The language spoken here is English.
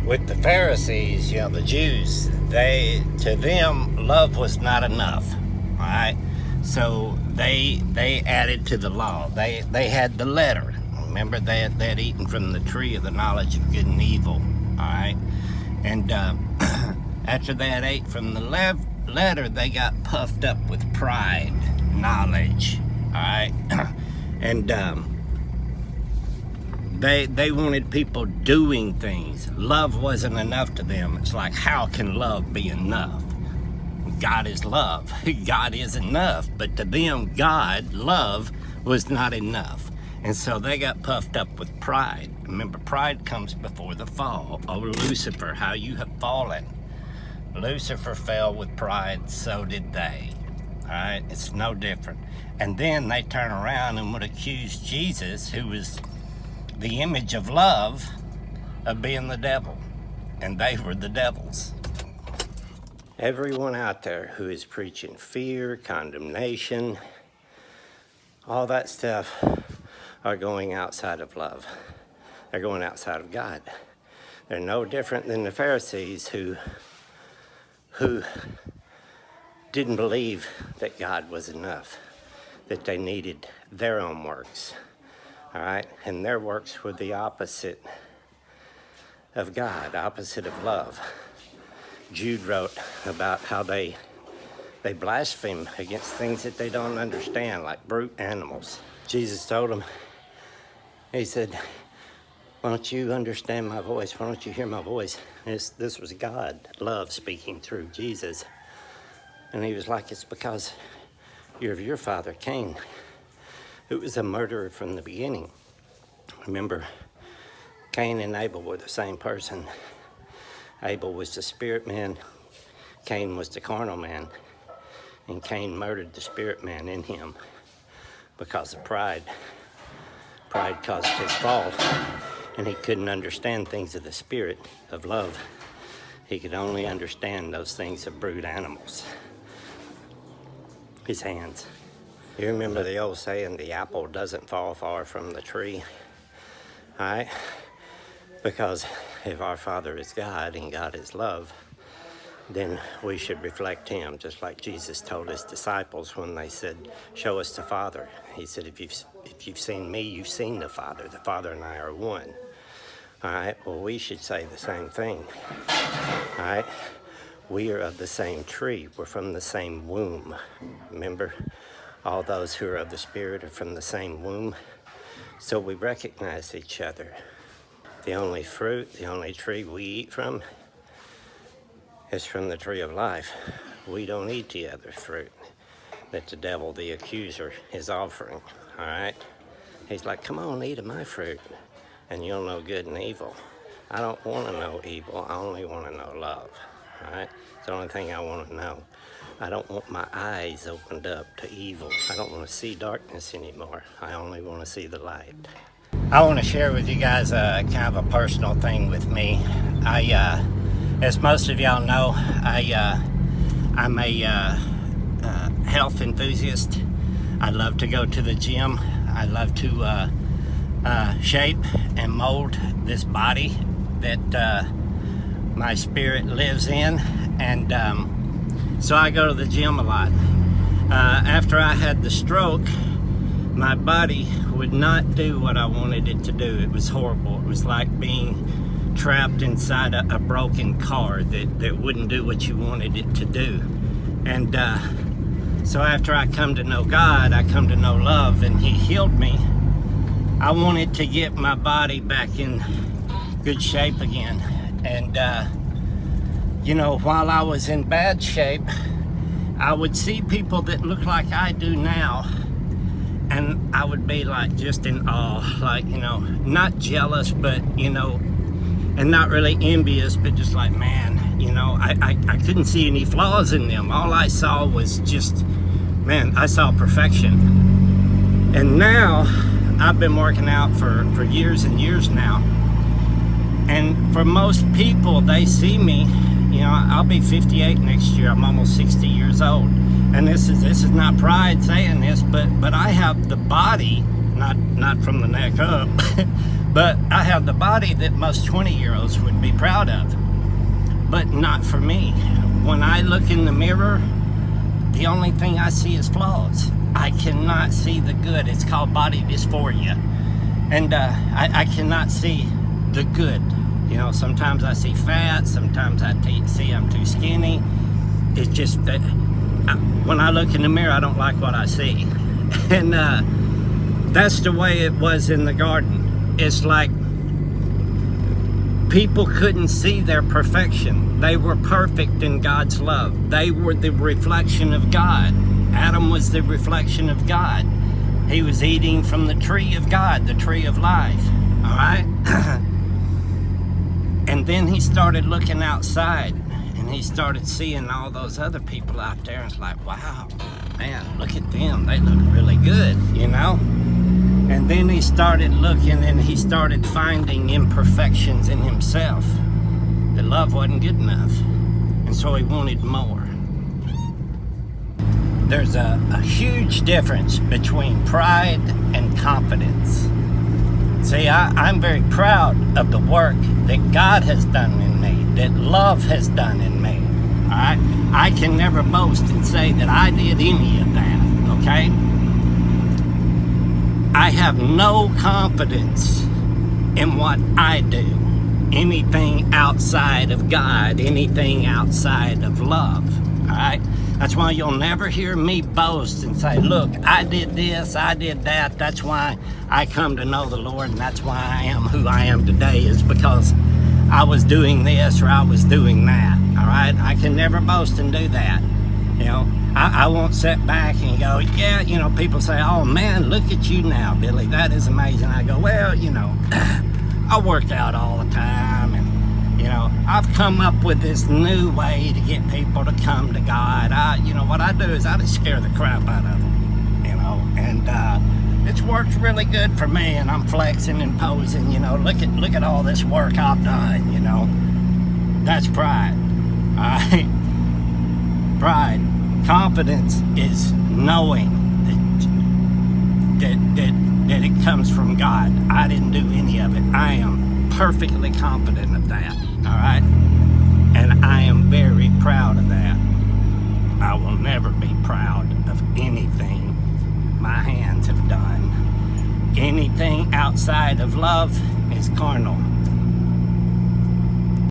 with the Pharisees, the Jews, to them, love was not enough, all right? So they added to the law. They had the letter. Remember, they had eaten from the tree of the knowledge of good and evil, all right? And after they had ate from the letter, they got puffed up with pride, knowledge, all right? And they wanted people doing things. Love wasn't enough to them. It's like, how can love be enough? God is love. God is enough. But to them, God, love, was not enough. And so they got puffed up with pride. Remember, pride comes before the fall. Oh, Lucifer, how you have fallen. Lucifer fell with pride, so did they. All right, it's no different. And then they turn around and would accuse Jesus, who was the image of love, of being the devil. And they were the devils. Everyone out there who is preaching fear, condemnation, all that stuff are going outside of love. They're going outside of God. They're no different than the Pharisees who didn't believe that God was enough, that they needed their own works. All right, and their works were the opposite of God, opposite of love. Jude wrote about how they blaspheme against things that they don't understand, like brute animals. Jesus told them, he said, why don't you understand my voice? Why don't you hear my voice? This was God, love, speaking through Jesus. And he was like, it's because you're of your father, Cain, who was a murderer from the beginning. Remember, Cain and Abel were the same person. Abel was the spirit man, Cain was the carnal man, and Cain murdered the spirit man in him because of pride. Pride caused his fall, and he couldn't understand things of the spirit of love. He could only understand those things of brute animals. His hands. You remember the old saying, the apple doesn't fall far from the tree, all right? Because if our Father is God and God is love, then we should reflect him, just like Jesus told his disciples when they said, show us the Father. He said, if you've seen me, you've seen the Father. The Father and I are one. All right, well, we should say the same thing. All right, we are of the same tree. We're from the same womb. Remember, all those who are of the Spirit are from the same womb. So we recognize each other. The only fruit, the only tree we eat from is from the tree of life. We don't eat the other fruit that the devil, the accuser, is offering, all right? He's like, come on, eat of my fruit, and you'll know good and evil. I don't want to know evil. I only want to know love, all right? It's the only thing I want to know. I don't want my eyes opened up to evil. I don't want to see darkness anymore. I only want to see the light. I want to share with you guys kind of a personal thing with me. As most of y'all know, I'm a health enthusiast. I love to go to the gym. I love to shape and mold this body that my spirit lives in, and so I go to the gym a lot. After I had the stroke, my body would not do what I wanted it to do. It was horrible. It was like being trapped inside a broken car that wouldn't do what you wanted it to do. And so after I come to know God, I come to know love, and he healed me. I wanted to get my body back in good shape again. And while I was in bad shape, I would see people that look like I do now, and I would be like just in awe, like, not jealous, but, and not really envious, but just like, man, I couldn't see any flaws in them. All I saw was just, man, I saw perfection. And now, I've been working out for years and years now. And for most people, they see me, I'll be 58 next year. I'm almost 60 years old. And this is not pride saying this, but I have the body, not from the neck up, But I have the body that most 20-year-olds would be proud of, but not for me. When I look in the mirror, the only thing I see is flaws. I cannot see the good. It's called body dysphoria. And I cannot see the good. You know, sometimes I see fat, sometimes I see I'm too skinny. It's just that when I look in the mirror, I don't like what I see. And that's the way it was in the garden. It's like people couldn't see their perfection. They were perfect in God's love. They were the reflection of God. Adam was the reflection of God. He was eating from the tree of God, the tree of life. All right? And then he started looking outside, and he started seeing all those other people out there, and it's like, wow, man, look at them. They look really good, you know? And then he started looking, and he started finding imperfections in himself. That love wasn't good enough, and so he wanted more. There's a huge difference between pride and confidence. See, I'm very proud of the work that God has done in me, that love has done in me. All right? I can never boast and say that I did any of that, okay? I have no confidence in what I do. Anything outside of God, anything outside of love, all right? That's why you'll never hear me boast and say, look, I did this, I did that. That's why I come to know the Lord, and that's why I am who I am today, is because I was doing this or I was doing that, all right? I can never boast and do that, you know? I won't sit back and go, yeah, you know, people say, oh man, look at you now, Billy, that is amazing. I go, well, you know, I work out all the time, and you know, I've come up with this new way to get people to come to God. You know, what I do is I just scare the crap out of them, you know, and it's worked really good for me, and I'm flexing and posing, you know, look at all this work I've done, you know. That's pride, all right? Pride. Confidence is knowing that it comes from God. I didn't do any of it. I am perfectly confident of that, all right? And I am very proud of that. I will never be proud of anything my hands have done. Anything outside of love is carnal.